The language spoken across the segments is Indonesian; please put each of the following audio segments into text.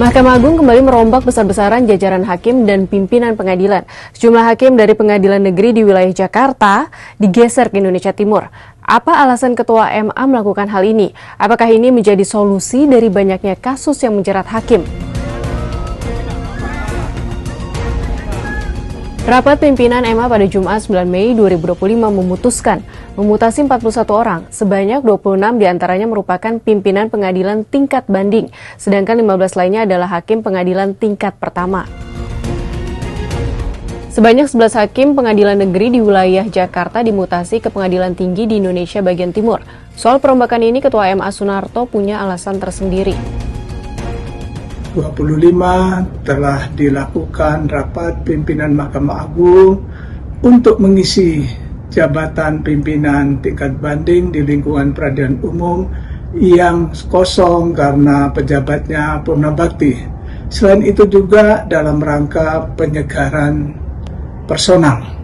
Mahkamah Agung kembali merombak besar-besaran jajaran hakim dan pimpinan pengadilan. Sejumlah hakim dari pengadilan negeri di wilayah Jakarta digeser ke Indonesia Timur. Apa alasan Ketua MA melakukan hal ini? Apakah ini menjadi solusi dari banyaknya kasus yang menjerat hakim? Rapat pimpinan MA pada Jumat 9 Mei 2025 memutuskan memutasi 41 orang, sebanyak 26 diantaranya merupakan pimpinan pengadilan tingkat banding, sedangkan 15 lainnya adalah hakim pengadilan tingkat pertama. Sebanyak 11 hakim pengadilan negeri di wilayah Jakarta dimutasi ke pengadilan tinggi di Indonesia bagian timur. Soal perombakan ini, Ketua MA Sunarto punya alasan tersendiri. 25 telah dilakukan rapat pimpinan Mahkamah Agung untuk mengisi jabatan pimpinan tingkat banding di lingkungan peradilan umum yang kosong karena pejabatnya purna bakti. Selain itu juga dalam rangka penyegaran personal.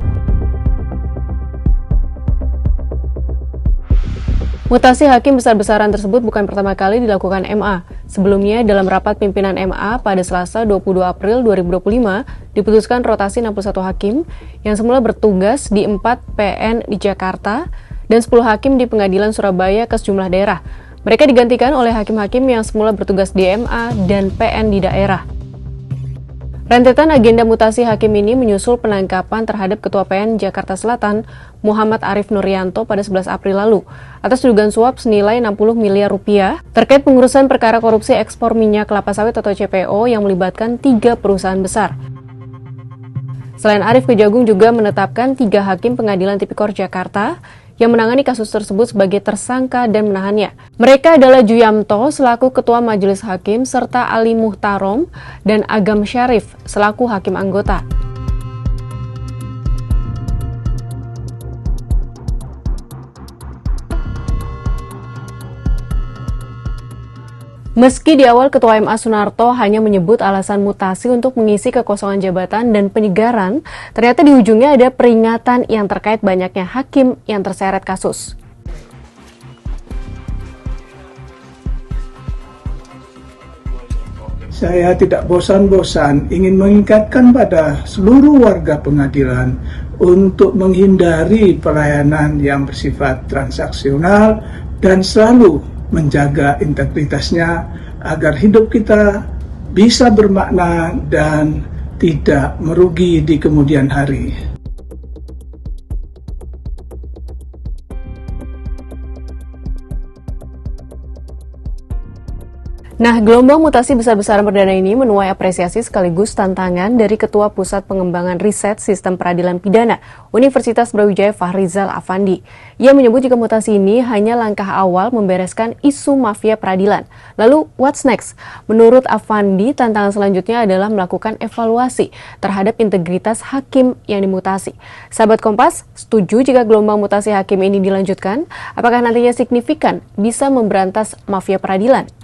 Mutasi hakim besar-besaran tersebut bukan pertama kali dilakukan MA. Sebelumnya, dalam rapat pimpinan MA pada Selasa 22 April 2025, diputuskan rotasi 61 hakim yang semula bertugas di 4 PN di Jakarta dan 10 hakim di Pengadilan Surabaya ke sejumlah daerah. Mereka digantikan oleh hakim-hakim yang semula bertugas di MA dan PN di daerah. Rentetan agenda mutasi hakim ini menyusul penangkapan terhadap Ketua PN Jakarta Selatan, Muhammad Arif Nuryanto pada 11 April lalu, atas dugaan suap senilai 60 miliar rupiah terkait pengurusan perkara korupsi ekspor minyak kelapa sawit atau CPO yang melibatkan 3 perusahaan besar. Selain Arif, Kejagung juga menetapkan 3 hakim pengadilan tipikor Jakarta yang menangani kasus tersebut sebagai tersangka dan menahannya. Mereka adalah Juyamto selaku Ketua Majelis Hakim serta Ali Muhtarom dan Agam Syarif selaku hakim anggota. Meski di awal Ketua MA Sunarto hanya menyebut alasan mutasi untuk mengisi kekosongan jabatan dan penyegaran, ternyata di ujungnya ada peringatan yang terkait banyaknya hakim yang terseret kasus. Saya tidak bosan-bosan ingin mengingatkan pada seluruh warga pengadilan untuk menghindari pelayanan yang bersifat transaksional dan selalu menjaga integritasnya agar hidup kita bisa bermakna dan tidak merugi di kemudian hari. Nah, gelombang mutasi besar-besaran perdana ini menuai apresiasi sekaligus tantangan dari Ketua Pusat Pengembangan Riset Sistem Peradilan Pidana Universitas Brawijaya Fahrizal Afandi. Ia menyebut jika mutasi ini hanya langkah awal membereskan isu mafia peradilan. Lalu, what's next? Menurut Afandi, tantangan selanjutnya adalah melakukan evaluasi terhadap integritas hakim yang dimutasi. Sahabat Kompas, setuju jika gelombang mutasi hakim ini dilanjutkan? Apakah nantinya signifikan bisa memberantas mafia peradilan?